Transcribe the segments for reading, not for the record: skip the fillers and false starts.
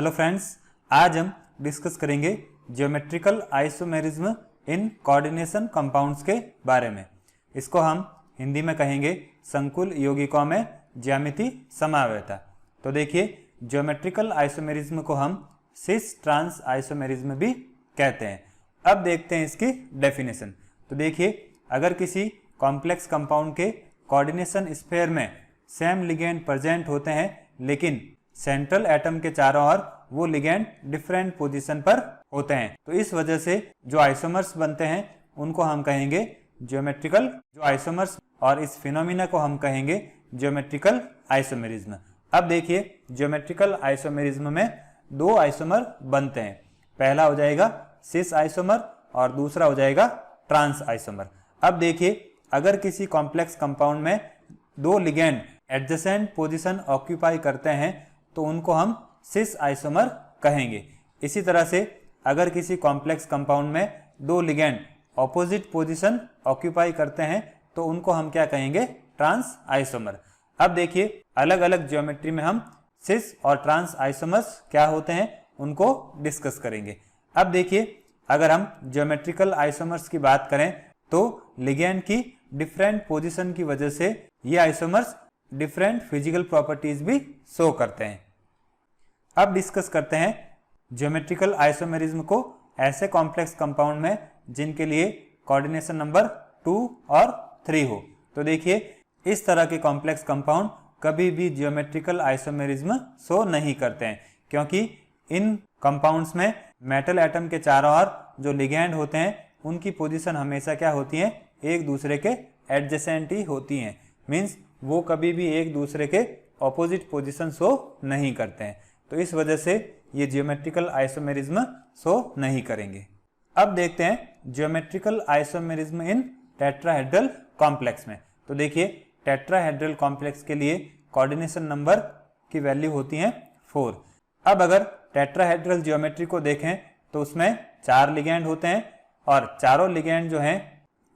Hello friends, आज हम discuss करेंगे geometrical isomerism in coordination compounds के बारे में। इसको हम हिंदी में कहेंगे संकुल यौगिकों में ज्यामिति समावयता। तो देखिए, ज्योमेट्रिकल आइसोमेरिज्म को हम सिस ट्रांस आइसोमेरिज्म भी कहते हैं। अब देखते हैं इसकी डेफिनेशन। तो देखिए, अगर किसी कॉम्प्लेक्स कंपाउंड के कोऑर्डिनेशन स्फीयर में सेम लिगेंड प्रेजेंट होते हैं, लेकिन सेंट्रल एटम के चारों ओर वो लिगेंड डिफरेंट पोजीशन पर होते हैं, तो इस वजह से जो आइसोमर्स बनते हैं उनको हम कहेंगे ज्योमेट्रिकल आइसोमर्स, और इस फिनोमिना को हम कहेंगे ज्योमेट्रिकल आइसोमेरिज्म। अब देखिए, ज्योमेट्रिकल आइसोमेरिज्म में दो आइसोमर बनते हैं। पहला हो जाएगा सिस आइसोमर और दूसरा हो जाएगा ट्रांस आइसोमर। अब देखिए, अगर किसी कॉम्प्लेक्स कंपाउंड में दो लिगेंड एडजेसेंट पोजीशन ऑक्यूपाई करते हैं तो उनको हम सिस आइसोमर कहेंगे। इसी तरह से अगर किसी कॉम्प्लेक्स कंपाउंड में दो लिगेंड ऑपोजिट पोजीशन ऑक्यूपाई करते हैं तो उनको हम क्या कहेंगे, ट्रांस आइसोमर। अब देखिए, अलग अलग ज्योमेट्री में हम सिस और ट्रांस आइसोमर्स क्या होते हैं उनको डिस्कस करेंगे। अब देखिए, अगर हम ज्योमेट्रिकल आइसोमर्स की बात करें तो लिगेंड की डिफरेंट पोजीशन की वजह से ये आइसोमर्स डिफरेंट फिजिकल प्रॉपर्टीज भी शो करते हैं। अब डिस्कस करते हैं ज्योमेट्रिकल आइसोमेरिज्म को ऐसे कॉम्प्लेक्स कंपाउंड में जिनके लिए कोऑर्डिनेशन नंबर 2 और 3 हो। तो देखिए, इस तरह के कॉम्प्लेक्स कंपाउंड कभी भी ज्योमेट्रिकल आइसोमेरिज्म शो नहीं करते हैं, क्योंकि इन कंपाउंड्स में मेटल एटम के चारों ओर जो लिगेंड होते हैं उनकी पोजीशन हमेशा क्या होती है, एक दूसरे के एडजेसेंट ही होती हैं। मीन्स वो कभी भी एक दूसरे के ऑपोजिट पोजीशन शो नहीं करते हैं, तो इस वजह से ये ज्योमेट्रिकल आइसोमेरिज्म शो नहीं करेंगे। अब देखते हैं geometrical isomerism in tetrahedral complex में। तो देखिए, टेट्राहेड्रल कॉम्प्लेक्स के लिए कोऑर्डिनेशन नंबर की वैल्यू होती है 4। अब अगर टेट्राहेड्रल ज्योमेट्री को देखें तो उसमें 4 लिगेंड होते हैं और चारों लिगेंड जो हैं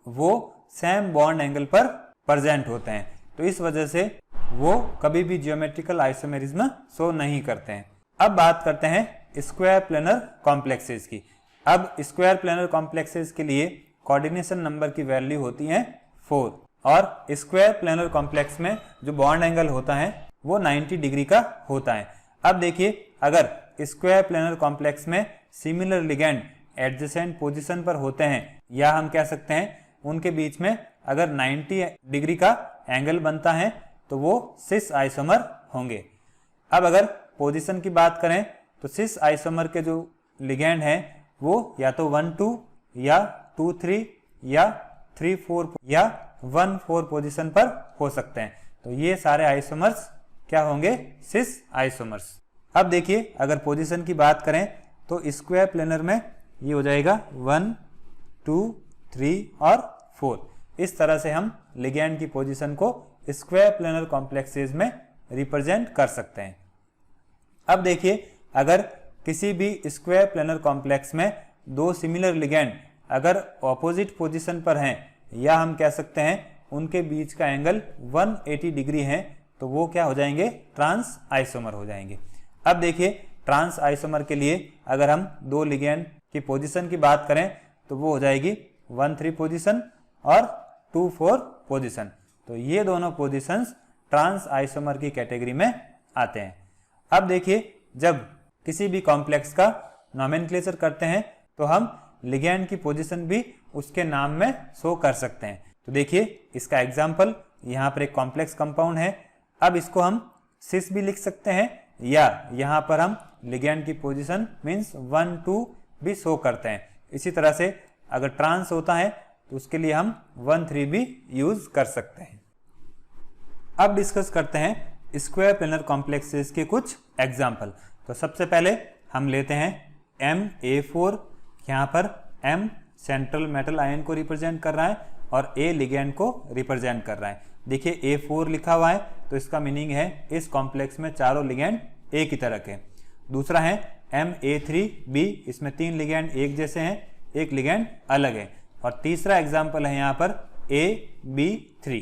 वो सेम बॉन्ड एंगल पर प्रेजेंट होते हैं, तो इस वजह से वो कभी भी ज्योमेट्रिकल आइसोमेरिज्म शो नहीं करते हैं। अब बात करते हैं स्क्वायर प्लेनर कॉम्प्लेक्सेस की। अब स्क्वायर प्लेनर कॉम्प्लेक्सेस के लिए कोऑर्डिनेशन नंबर की वैल्यू होती है 4, और स्क्वायर प्लेनर कॉम्प्लेक्स में जो बॉन्ड एंगल होता है वो 90 डिग्री का होता है। अब देखिए, अगर स्क्वायर प्लेनर कॉम्प्लेक्स में सिमिलर लिगेंड एडजेसेंट पोजीशन पर होते हैं, या हम कह सकते हैं उनके बीच में अगर 90 डिग्री का एंगल बनता है तो वो सिस आइसोमर होंगे। अब अगर पोजीशन की बात करें तो सिस आइसोमर के जो लिगेंड हैं वो या तो 1-2 या 2-3 या 3-4 या 1-4 पोजीशन पर हो सकते हैं, तो ये सारे आइसोमर्स क्या होंगे, सिस आइसोमर्स। अब देखिए, अगर पोजीशन की बात करें तो स्क्वायर प्लेनर में ये हो जाएगा 1, 2, 3 और 4। इस तरह से हम लिगेंड की पोजीशन को स्क्वायर प्लेनर कॉम्प्लेक्सेस में रिप्रेजेंट कर सकते हैं। अब देखिए, अगर किसी भी स्क्वायर प्लेनर कॉम्प्लेक्स में दो सिमिलर लिगेंड अगर ऑपोजिट पोजीशन पर हैं, या हम कह सकते हैं उनके बीच का एंगल 180 डिग्री है, तो वो क्या हो जाएंगे, ट्रांस आइसोमर हो जाएंगे। अब देखिए, ट्रांस आइसोमर के लिए अगर हम दो लिगेंड की पोजीशन की बात करें तो वो हो जाएगी 1-3 पोजीशन और 2-4 पोजीशन, तो ये दोनों पोजीशंस ट्रांस आइसोमर की कैटेगरी में आते हैं। अब देखिए, जब किसी भी कॉम्प्लेक्स का नोमेनक्लेचर करते हैं तो हम लिगेंड की पोजीशन भी उसके नाम में शो कर सकते हैं। तो देखिए, इसका एग्जांपल यहाँ पर एक कॉम्प्लेक्स कंपाउंड है। अब इसको हम सिस भी लिख सकते हैं, या यहाँ पर हम लिगेंड की पोजीशन मीन्स 1-2 भी शो करते हैं। इसी तरह से अगर ट्रांस होता है तो उसके लिए हम 1-3 भी यूज कर सकते हैं। अब डिस्कस करते हैं स्क्वायर प्लेनर कॉम्प्लेक्सेस के कुछ एग्जाम्पल। तो सबसे पहले हम लेते हैं MA4। यहाँ पर M सेंट्रल मेटल आयन को रिप्रेजेंट कर रहा है और A लिगेंड को रिप्रेजेंट कर रहा है। देखिए, A4 लिखा हुआ है तो इसका मीनिंग है इस कॉम्प्लेक्स में चारों लिगेंड एक ही तरह के। दूसरा है MA3B, इसमें 3 लिगेंड एक जैसे हैं, एक लिगेंड अलग है। और तीसरा एग्जाम्पल है यहाँ पर AB3,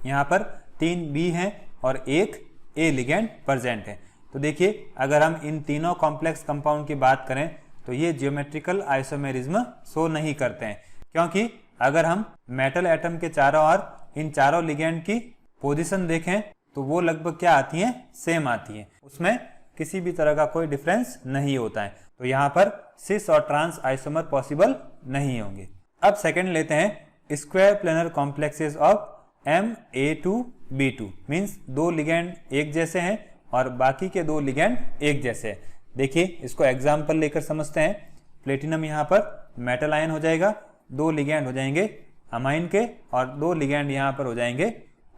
यहाँ पर 3 B हैं और एक A लिगेंड प्रेजेंट है। तो देखिए अगर हम इन तीनों कॉम्प्लेक्स कंपाउंड की बात करें तो ये जियोमेट्रिकल आइसोमेरिज्म शो नहीं करते हैं, क्योंकि अगर हम मेटल एटम के चारों ओर इन चारों लिगेंड की पोजीशन देखें तो वो लगभग क्या आती हैं, सेम आती हैं, उसमें किसी भी तरह का कोई डिफरेंस नहीं होता है। तो यहाँ पर सिस और ट्रांस आइसोमर पॉसिबल नहीं होंगे। अब सेकंड लेते हैं square planar complexes of Ma2B2, means दो लिगेंड एक जैसे हैं और बाकी के दो लिगेंड एक जैसे हैं। देखिए इसको एग्जाम्पल लेकर समझते हैं। प्लेटिनम यहाँ पर मेटल आयन हो जाएगा, दो लिगेंड हो जाएंगे अमाइन के और दो लिगेंड यहाँ पर हो जाएंगे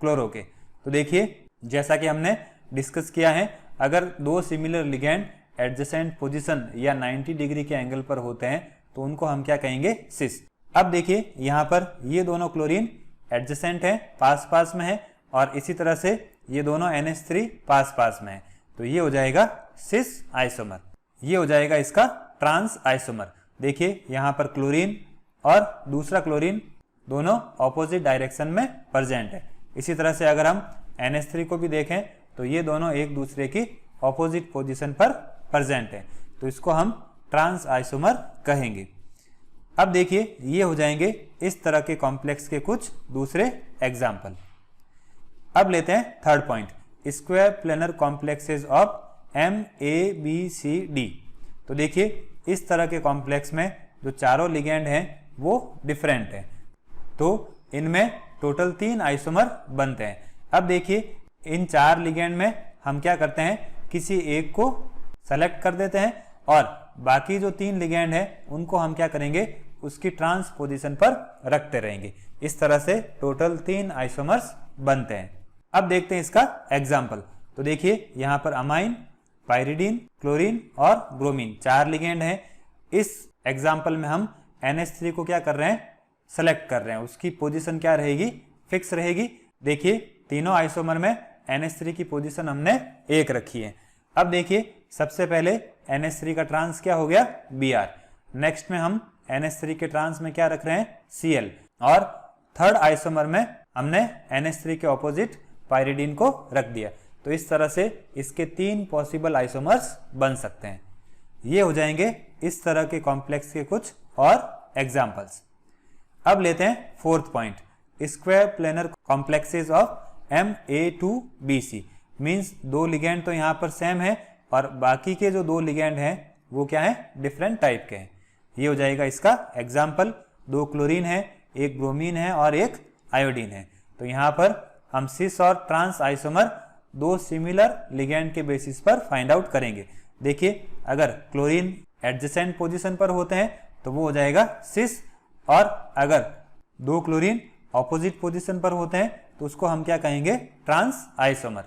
क्लोरो के। तो देखिए जैसा कि हमने डिस्कस किया है, अगर दो सिमिलर लिगेंड एडजेसेंट पोजीशन या 90 डिग्री के एंगल पर होते हैं तो उनको हम क्या कहेंगे, सिस। अब देखिए यहाँ पर ये दोनों क्लोरीन एडजेसेंट है, पास पास में है, और इसी तरह से ये दोनों NH3 पास पास में है, तो ये हो जाएगा सिस आइसोमर। ये हो जाएगा इसका ट्रांस आइसोमर। देखिए यहाँ पर क्लोरीन और दूसरा क्लोरीन दोनों ऑपोजिट डायरेक्शन में प्रेजेंट है। इसी तरह से अगर हम NH3 को भी देखें तो ये दोनों एक दूसरे की ऑपोजिट पोजीशन पर प्रेजेंट है, तो इसको हम ट्रांस आइसोमर कहेंगे। अब देखिए ये हो जाएंगे इस तरह के कॉम्प्लेक्स के कुछ दूसरे एग्जाम्पल। अब लेते हैं third point, square planar complexes of MABCD। तो देखिए इस तरह के कॉम्प्लेक्स में जो चारों लिगेंड हैं वो डिफरेंट है, तो इनमें टोटल 3 आइसोमर बनते हैं। अब देखिए इन 4 लिगेंड में हम क्या करते हैं, किसी एक को सेलेक्ट कर देते हैं और बाकी जो 3 लिगेंड हैं उनको हम क्या करेंगे, उसकी ट्रांस पोजीशन पर रखते रहेंगे। इस तरह से टोटल 3 आइसोमर्स बनते हैं। अब देखते हैं इसका एग्जाम्पल। तो देखिए यहाँ पर अमाइन, पाइरिडीन, क्लोरीन और ब्रोमीन 4 लिगेंड हैं। इस एग्जाम्पल में हम NH3 को क्या कर रहे हैं, सेलेक्ट कर रहे हैं, उसकी पोजीशन क्या रहेगी, फिक्स रहेगी। देखिए तीनों आइसोमर में NH3 की पोजीशन हमने 1 रखी है। अब देखिए सबसे पहले NH3 का ट्रांस क्या हो गया, Br। नेक्स्ट में हम NH3 के ट्रांस में क्या रख रहे हैं, Cl, और थर्ड आइसोमर में हमने NH3 के ऑपोजिट पाइरिडीन को रख दिया। तो इस तरह से इसके 3 पॉसिबल आइसोमर्स बन सकते हैं। ये हो जाएंगे इस तरह के कॉम्प्लेक्स के कुछ और एग्जाम्पल्स। अब लेते हैं fourth point, square planar complexes of Ma2BC, means दो लिगेंड तो यहाँ पर सेम है और बाकी के जो 2 लिगेंड हैं वो क्या है, डिफरेंट टाइप के हैं। ये हो जाएगा इसका एग्जाम्पल, 2 क्लोरीन है, 1 ब्रोमीन है और 1 आयोडीन है। तो यहाँ पर हम सिस और ट्रांस आइसोमर 2 सिमिलर लिगेंड के बेसिस पर फाइंड आउट करेंगे। देखिए अगर क्लोरीन एडजेसेंट पोजीशन पर होते हैं तो वो हो जाएगा सिस, और अगर 2 क्लोरीन ऑपोजिट पोजीशन पर होते हैं तो उसको हम क्या कहेंगे, ट्रांस आइसोमर।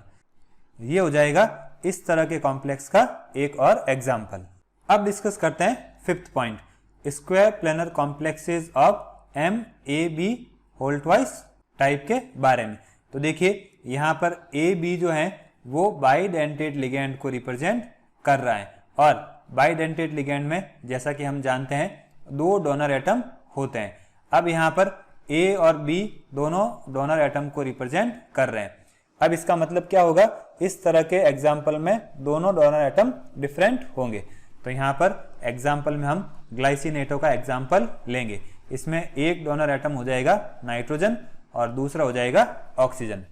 ये हो जाएगा इस तरह के कॉम्प्लेक्स का एक और एग्जाम्पल। अब डिस्कस करते हैं fifth point, square planar complexes of MAB whole twice type के बारे में। तो देखिए यहाँ पर AB जो है वो बाइडेंटेड लिगेंड को रिप्रेजेंट कर रहा है, और बाइडेंटेड लिगेंड में जैसा कि हम जानते हैं 2 डोनर एटम होते हैं। अब यहाँ पर A और B दोनों डोनर एटम को रिप्रेजेंट कर रहे हैं। अब इसका मतलब क्या होगा, इस तरह के एग्जाम्पल में दोनों डोनर एटम डिफरेंट होंगे। तो यहाँ पर एग्जाम्पल में हम ग्लाइसिनेटो का एग्जाम्पल लेंगे। इसमें एक डोनर एटम हो जाएगा नाइट्रोजन और दूसरा हो जाएगा ऑक्सीजन।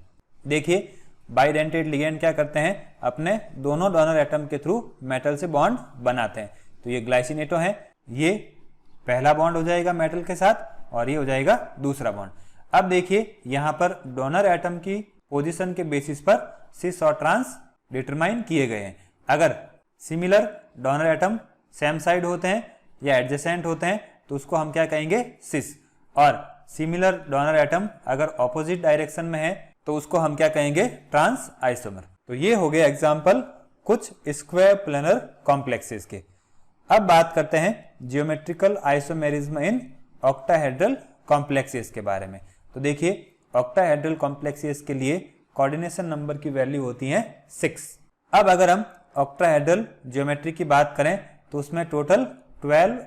देखिए बाइडेंटेड लिगेंड क्या करते हैं, अपने दोनों डोनर एटम के थ्रू मेटल से बॉन्ड बनाते हैं। तो ये ग्लाइसिनेटो है, ये पहला बॉन्ड हो जाएगा मेटल के साथ और ये हो जाएगा दूसरा बॉन्ड। अब देखिए यहाँ पर डोनर एटम की पोजीशन के बेसिस पर सिस और ट्रांस डिटरमाइन किए गए हैं। अगर similar donor atom same side होते हैं या एडजेसेंट होते हैं तो उसको हम क्या कहेंगे, सिस, और सिमिलर डोनर एटम अगर ऑपोजिट डायरेक्शन में है तो उसको हम क्या कहेंगे, ट्रांस आइसोमर। तो ये हो गए एग्जाम्पल कुछ स्क्वायर प्लेनर कॉम्प्लेक्सेस के। अब बात करते हैं geometrical isomerism in octahedral complexes के बारे में। तो देखिए ऑक्टाहेड्रल कॉम्प्लेक्सेस के लिए कोऑर्डिनेशन नंबर की वैल्यू होती है 6। अब अगर हम ऑक्टाहेड्रल ज्योमेट्री की बात करें तो उसमें टोटल 12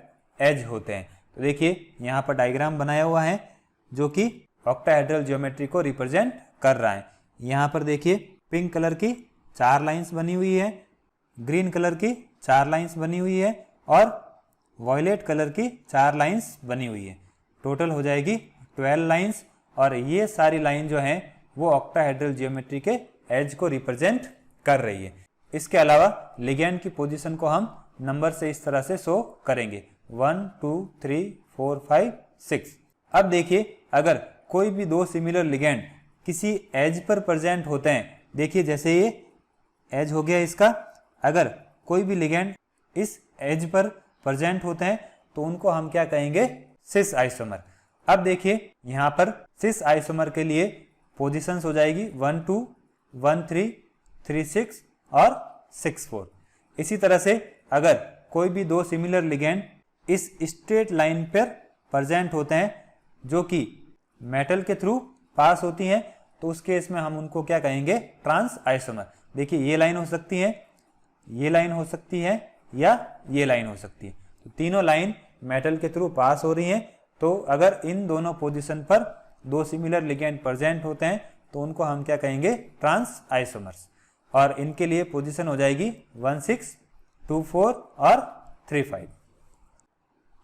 एज होते हैं। तो देखिए यहाँ पर डायग्राम बनाया हुआ है जो कि ऑक्टाहेड्रल ज्योमेट्री को रिप्रेजेंट कर रहा है। यहाँ पर देखिए पिंक कलर की 4 लाइंस बनी हुई है, ग्रीन कलर की 4 लाइंस बनी हुई है और वॉयलेट कलर की 4 लाइंस बनी हुई है। टोटल हो जाएगी 12 लाइंस और ये सारी लाइन जो हैं वो ऑक्टाहेड्रल जियोमेट्री के एज को रिप्रेजेंट कर रही है। इसके अलावा लिगेंड की पोजीशन को हम नंबर से इस तरह से शो करेंगे 1 2 3 4 5 6। अब देखिए अगर कोई भी दो सिमिलर लिगेंड किसी एज पर प्रेजेंट होते हैं, देखिए जैसे ये एज हो गया इसका, अगर कोई भी लिगेंड इस एज पर प्रेजेंट होते हैं तो उनको हम क्या कहेंगे, सिस आइसोमर। अब देखिए यहाँ पर सिस आइसोमर के लिए पोजीशंस हो जाएगी 1 2 1 3 3 6 और 6 4। इसी तरह से अगर कोई भी दो सिमिलर लिगेंड इस स्ट्रेट लाइन पर प्रेजेंट होते हैं जो कि मेटल के थ्रू पास होती हैं तो उस केस में हम उनको क्या कहेंगे, ट्रांस आइसोमर। देखिए ये लाइन हो सकती है, ये लाइन हो सकती है या ये लाइन हो सकती है। तो तीनों लाइन मेटल के थ्रू पास हो रही हैं, तो अगर इन दोनों पोजीशन पर दो सिमिलर लिगेंड प्रेजेंट होते हैं तो उनको हम क्या कहेंगे, ट्रांस आइसोमर्स। और इनके लिए पोजीशन हो जाएगी 1 6 2 4 और 3 5।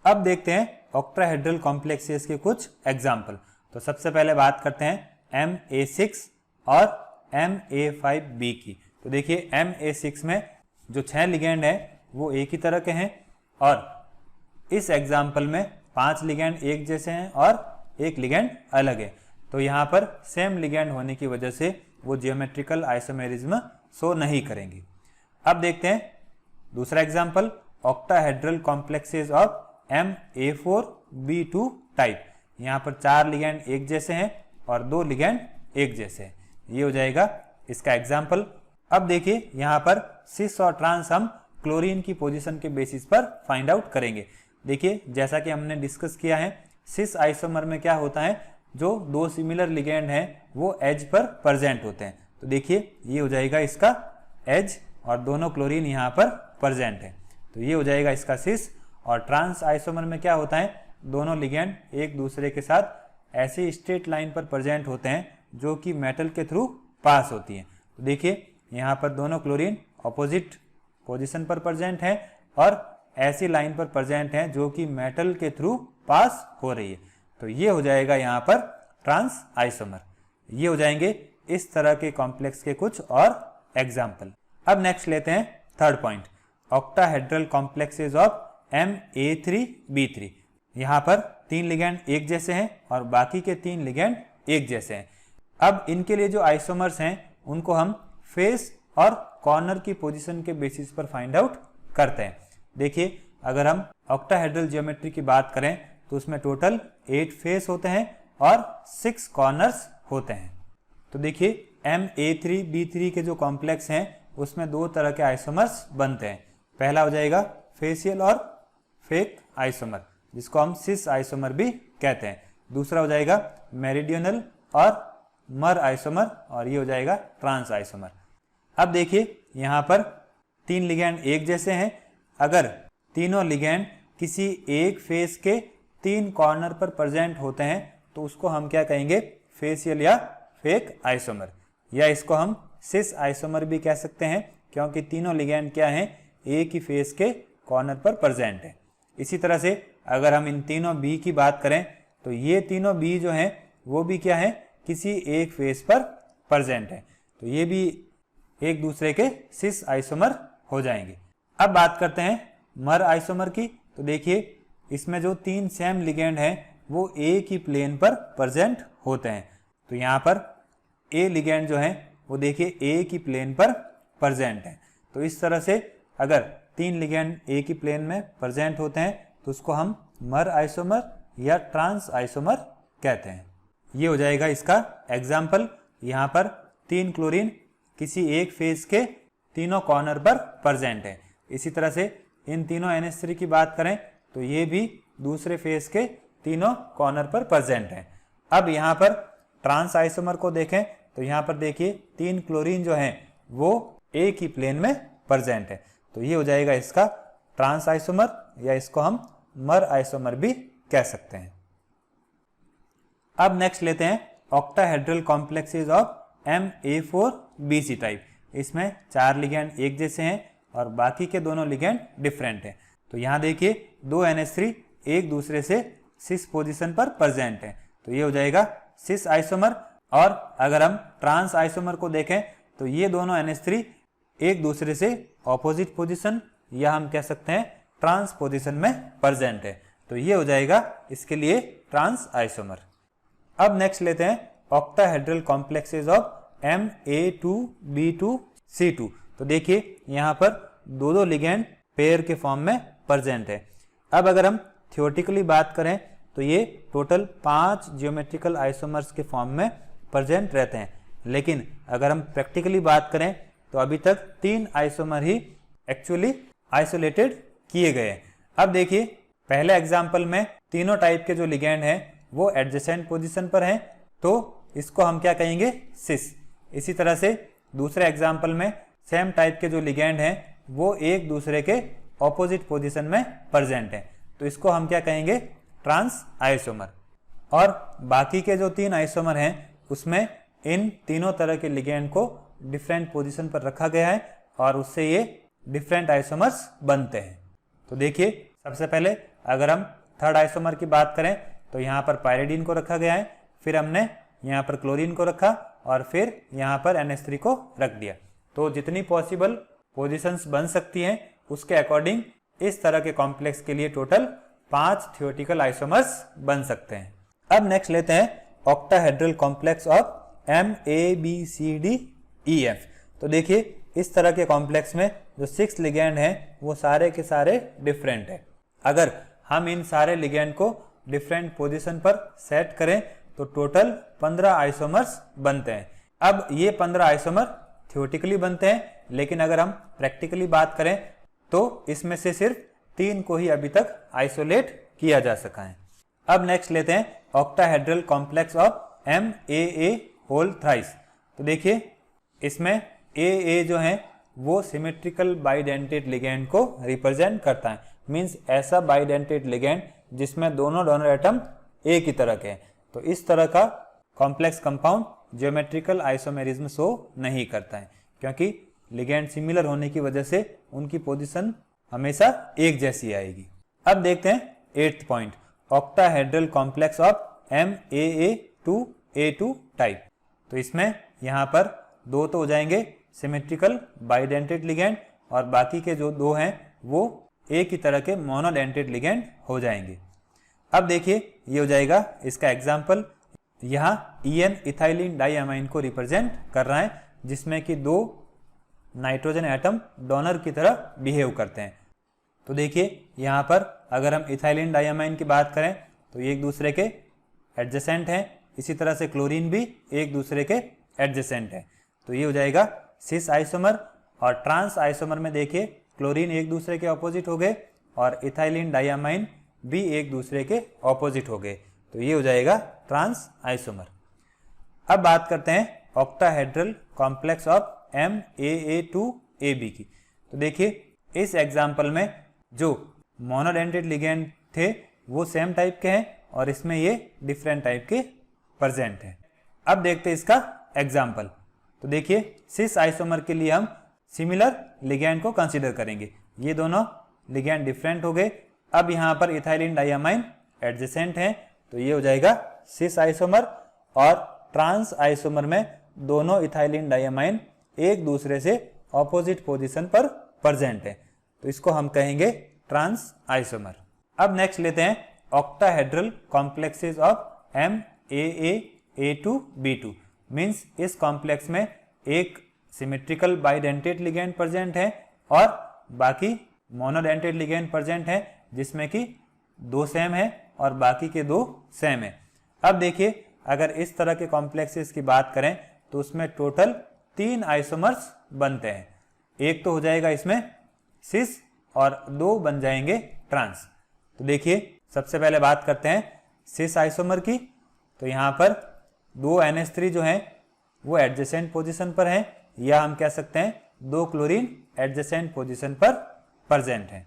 अब देखते हैं ऑक्टाहेड्रल कॉम्प्लेक्सेस के कुछ एग्जाम्पल। तो सबसे पहले बात करते हैं MA6 और MA5B की। तो देखिए MA6 में जो 6 लिगेंड हैं वो एक ही तरह के हैं और इस एग्जाम्पल में 5 लिगेंड एक जैसे हैं और एक लिगेंड अलग है। तो यहाँ पर सेम लिगेंड होने की वजह से वो जियोमेट्रिकल आइसोमेरिज्म शो नहीं करेंगे। अब देखते हैं दूसरा example, octahedral complexes of MA4B2 type. यहाँ पर 4 लिगेंड एक जैसे हैं और 2 लिगेंड एक जैसे हैं, ये हो जाएगा इसका एग्जाम्पल। अब देखिए यहाँ पर सिस और ट्रांस हम क्लोरीन की पोजीशन के बेसिस पर फाइंड आउट करेंगे। देखिए जैसा कि हमने डिस्कस किया है, सिस आइसोमर में क्या होता है, जो दो सिमिलर लिगेंड हैं वो एज पर प्रेजेंट होते हैं। तो देखिए ये हो जाएगा इसका एज और दोनों क्लोरीन यहाँ पर प्रेजेंट है, तो ये हो जाएगा इसका सिस। और ट्रांस आइसोमर में क्या होता है, दोनों लिगेंड एक दूसरे के साथ ऐसे स्ट्रेट लाइन पर प्रेजेंट होते हैं जो कि मेटल के थ्रू पास होती हैं। तो देखिए यहाँ पर दोनों क्लोरीन ऑपोजिट पोजीशन पर प्रेजेंट हैं और ऐसी लाइन पर प्रेजेंट हैं जो कि मेटल के थ्रू पास हो रही है। तो ये हो जाएगा यहाँ पर ट्रांस आइसोमर। ये हो जाएंगे इस तरह के कॉम्प्लेक्स के कुछ और एग्जाम्पल। अब नेक्स्ट लेते हैं third point, octahedral complexes of MA3B3। यहाँ पर 3 लिगेंड एक जैसे हैं और बाकी के 3 लिगेंड एक जैसे हैं। अब इनके लिए जो आइसोमर्स हैं उनको हम फेस और कॉर्नर की पोजीशन के बेसिस पर फाइंड आउट करते हैं। देखिए अगर हम ऑक्टाहेड्रल ज्योमेट्री की बात करें तो उसमें टोटल 8 फेस होते हैं और 6 कॉर्नर्स होते हैं। तो देखिए MA3B3 के जो कॉम्प्लेक्स हैं उसमें 2 तरह के आइसोमर्स बनते हैं। पहला हो जाएगा फेसियल और फेक आइसोमर, जिसको हम सिस आइसोमर भी कहते हैं। दूसरा हो जाएगा मेरिडियनल और मर आइसोमर और ये हो जाएगा ट्रांस आइसोमर। अब देखिए यहाँ पर 3 लिगेंड एक जैसे हैं, अगर तीनों लिगेंड किसी एक फेस के 3 कॉर्नर पर प्रेजेंट होते हैं तो उसको हम क्या कहेंगे, फेसियल या फेक आइसोमर, या इसको हम सिस आइसोमर भी कह सकते हैं क्योंकि तीनों लिगेंड क्या हैं, एक ही फेस के कॉर्नर पर प्रेजेंट है। इसी तरह से अगर हम इन तीनों बी की बात करें तो ये तीनों बी जो हैं वो भी क्या है, किसी एक फेस पर प्रेजेंट है, तो ये भी एक दूसरे के सिस आइसोमर हो जाएंगे। अब बात करते हैं मर आइसोमर की। तो देखिए इसमें जो 3 सेम लिगेंड हैं वो एक ही प्लेन पर प्रेजेंट होते हैं। तो यहाँ पर ए लिगेंड जो है वो देखिए एक ही प्लेन पर प्रेजेंट है। तो इस तरह से अगर 3 लिगेंड एक ही प्लेन में प्रेजेंट होते हैं तो उसको हम मर आइसोमर या ट्रांस आइसोमर कहते हैं। ये हो जाएगा इसका एग्जाम्पल। यहाँ पर 3 क्लोरीन किसी एक फेस के तीनों कॉर्नर पर प्रेजेंट है। इसी तरह से इन तीनों NH3 की बात करें तो ये भी दूसरे फेस के तीनों कॉर्नर पर प्रेजेंट है। अब यहाँ पर ट्रांस आइसोमर को देखें तो यहाँ पर देखिए 3 क्लोरीन जो हैं वो एक ही प्लेन में प्रेजेंट है। तो ये हो जाएगा इसका ट्रांस आइसोमर या इसको हम मर आइसोमर भी कह सकते हैं। अब नेक्स्ट लेते हैं octahedral complexes of MA4BC type. इसमें 4 लिगेंड एक जैसे हैं और बाकी के दोनों लिगेंड डिफरेंट हैं। तो यहाँ देखिए दो NH3 एक दूसरे से सिस पोजीशन पर प्रेजेंट है, तो ये हो जाएगा सिस आइसोमर। और अगर हम ट्रांस आइसोमर को देखें तो ये दोनों NH3 एक दूसरे से ऑपोजिट पोजीशन या हम कह सकते हैं ट्रांस पोजीशन में प्रेजेंट है, तो ये हो जाएगा इसके लिए ट्रांस आइसोमर। अब नेक्स्ट लेते हैं ऑक्टाहेड्रल कॉम्प्लेक्सेस ऑफ Ma2B2C2। तो देखिए यहाँ पर दो लिगेंड पेयर के फॉर्म में प्रेजेंट है। अब अगर हम थियोरेटिकली बात करें तो ये टोटल 5 जियोमेट्रिकल आइसोमर्स के फॉर्म में प्रेजेंट रहते हैं, लेकिन अगर हम प्रैक्टिकली बात करें तो अभी तक 3 आइसोमर ही एक्चुअली आइसोलेटेड किए गए हैं। अब देखिए पहले एग्जाम्पल में तीनों टाइप के जो लिगेंड हैं वो एडजेसेंट पोजीशन पर हैं, तो इसको हम क्या कहेंगे, सिस। इसी तरह से दूसरे एग्जाम्पल में सेम टाइप के जो लिगेंड हैं वो एक दूसरे के ऑपोजिट पोजीशन में प्रेजेंट हैं, तो इसको हम क्या कहेंगे, ट्रांस आइसोमर। और बाकी के जो 3 आइसोमर हैं उसमें इन तीनों तरह के लिगेंड को डिफरेंट पोजीशन पर रखा गया है और उससे ये डिफरेंट आइसोमर्स बनते हैं। तो देखिए सबसे पहले अगर हम थर्ड आइसोमर की बात करें तो यहाँ पर पायरिडीन को रखा गया है, फिर हमने यहाँ पर क्लोरीन को रखा और फिर यहाँ पर NH3 को रख दिया। तो जितनी पॉसिबल पोजीशंस बन सकती हैं उसके अकॉर्डिंग इस तरह के कॉम्प्लेक्स के लिए टोटल 5 थियोरेटिकल आइसोमर्स बन सकते हैं। अब नेक्स्ट लेते हैं ऑक्टाहेड्रल कॉम्प्लेक्स ऑफ MABCDEF। तो देखिए इस तरह के कॉम्प्लेक्स में जो 6 लिगेंड हैं वो सारे के सारे डिफरेंट है। अगर हम इन सारे लिगेंड को डिफरेंट पोजीशन पर सेट करें तो टोटल 15 आइसोमर्स बनते हैं। अब ये 15 आइसोमर थियोरेटिकली बनते हैं, लेकिन अगर हम प्रैक्टिकली बात करें तो इसमें से सिर्फ 3 को ही अभी तक आइसोलेट किया जा सका है। अब नेक्स्ट लेते हैं octahedral complex of MAA whole thrice. तो देखिए इसमें AA जो है वो सिमेट्रिकल बाइडेंटेड लिगेंड को रिप्रेजेंट करता है, मींस ऐसा बाइडेंटेड लिगेंड जिसमें दोनों डोनर एटम एक ही तरह के हैं। तो इस तरह का complex compound geometrical isomerism show नहीं करता है, क्योंकि लिगेंड सिमिलर होने की वजह से उनकी पोजीशन हमेशा एक जैसी आएगी। अब देखते हैं 8th point, octahedral complex of MAA2A2 type. तो इसमें यहाँ पर 2 तो हो जाएंगे सिमेट्रिकल बाइडेंटेड लिगेंड और बाकी के जो 2 हैं वो एक ही तरह के मोनोडेंटेड लिगेंड हो जाएंगे। अब देखिए ये हो जाएगा इसका एग्जाम्पल, यहाँ EN इथाइलिन डाइअमाइन को रिप्रेजेंट कर रहा है, जिसमें कि 2 नाइट्रोजन एटम डोनर की तरह बिहेव करते हैं। तो देखिए यहाँ पर अगर हम इथाइलिन डाइअमाइन की बात करें तो ये एक दूसरे के एडजेसेंट हैं, इसी तरह से क्लोरीन भी एक दूसरे के एडजेसेंट है, तो ये हो जाएगा सिस आइसोमर। और ट्रांस आइसोमर में देखिए क्लोरीन एक दूसरे के ऑपोजिट हो गए और इथाइलिन डाइअमाइन भी एक दूसरे के ऑपोजिट हो गए, तो ये हो जाएगा ट्रांस आइसोमर। अब बात करते हैं ऑक्टाहेड्रल कॉम्प्लेक्स ऑफ MAA2AB की। तो देखिए इस एग्जाम्पल में जो मोनोडेंटेड लिगेंड थे वो सेम टाइप के हैं और इसमें ये डिफरेंट टाइप के प्रेजेंट हैं। अब देखते हैं इसका एग्जाम्पल। तो देखिए सिस आइसोमर के लिए हम सिमिलर लिगेंड को कंसीडर करेंगे, ये दोनों लिगेंड डिफरेंट हो गए। अब यहाँ पर इथाइलिन डाइअमाइन एडजेसेंट हैं, तो ये हो जाएगा सिस आइसोमर। और ट्रांस आइसोमर में दोनों इथाइलिन डाइअमाइन एक दूसरे से ऑपोजिट पोजीशन पर प्रेजेंट है, तो इसको हम कहेंगे ट्रांस आइसोमर। अब नेक्स्ट लेते हैं octahedral complexes of MAA2B2। Means इस कॉम्प्लेक्स में एक सिमेट्रिकल बाइडेंटेड लिगेंड प्रेजेंट है और बाकी मोनोडेंटेड लिगेंड प्रेजेंट है, जिसमें कि 2 सेम है और बाकी के 2 सेम है। अब देखिए अगर इस तरह के कॉम्प्लेक्सेस की बात करें तो उसमें टोटल 3 आइसोमर्स बनते हैं। एक तो हो जाएगा इसमें सिस और 2 बन जाएंगे ट्रांस। तो देखिए सबसे पहले बात करते हैं सिस आइसोमर की। तो यहाँ पर 2 NH3 जो हैं वो एडजेसेंट पोजीशन पर हैं, या हम कह सकते हैं 2 क्लोरीन एडजेसेंट पोजीशन पर प्रेजेंट हैं,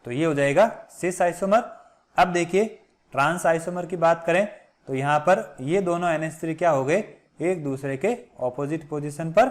तो ये हो जाएगा सिस आइसोमर। अब देखिए ट्रांस आइसोमर की बात करें तो यहाँ पर ये दोनों NH3 क्या हो गए, एक दूसरे के ऑपोजिट पोजीशन पर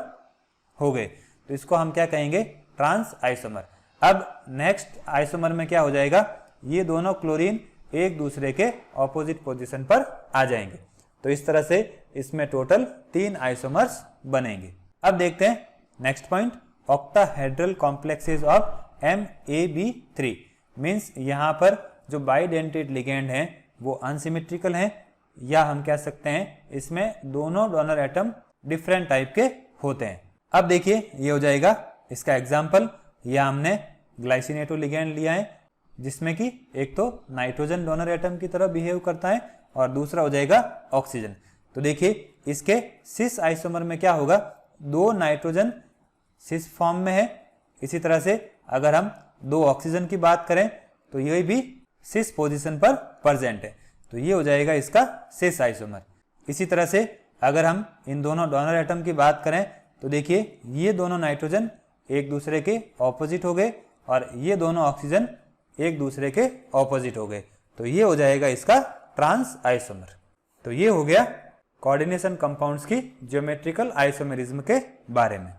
हो गए, तो इसको हम क्या कहेंगे, ट्रांस आइसोमर। अब नेक्स्ट आइसोमर में क्या हो जाएगा, ये दोनों क्लोरीन एक दूसरे के ऑपोजिट पोजीशन पर आ जाएंगे। तो इस तरह से इसमें टोटल 3 आइसोमर्स बनेंगे। अब देखते हैं next point, octahedral complexes of MAB3 means यहाँ पर जो बाइडेंटेड लिगेंड हैं वो अनसिमेट्रिकल हैं, या हम कह सकते हैं इसमें दोनों डोनर एटम डिफरेंट टाइप के होते हैं। अब देखिए ये हो जाएगा इसका एग्जाम्पल, या हमने ग्लाइसिनेटो लिगेंड लिया है जिसमें कि एक तो नाइट्रोजन डोनर एटम की तरह बिहेव करता है और दूसरा हो जाएगा ऑक्सीजन। तो देखिए इसके सिस आइसोमर में क्या होगा, 2 नाइट्रोजन सिस फॉर्म में है। इसी तरह से अगर हम 2 ऑक्सीजन की बात करें तो ये भी सिस पोजीशन पर प्रेजेंट है, तो ये हो जाएगा इसका सिस आइसोमर। इसी तरह से अगर हम इन दोनों डोनर एटम की बात करें तो देखिए ये दोनों नाइट्रोजन एक दूसरे के ऑपोजिट हो गए और ये दोनों ऑक्सीजन एक दूसरे के ऑपोजिट हो गए, तो ये हो जाएगा इसका ट्रांस आइसोमर। तो ये हो गया कोऑर्डिनेशन कंपाउंड्स की ज्योमेट्रिकल आइसोमेरिज्म के बारे में।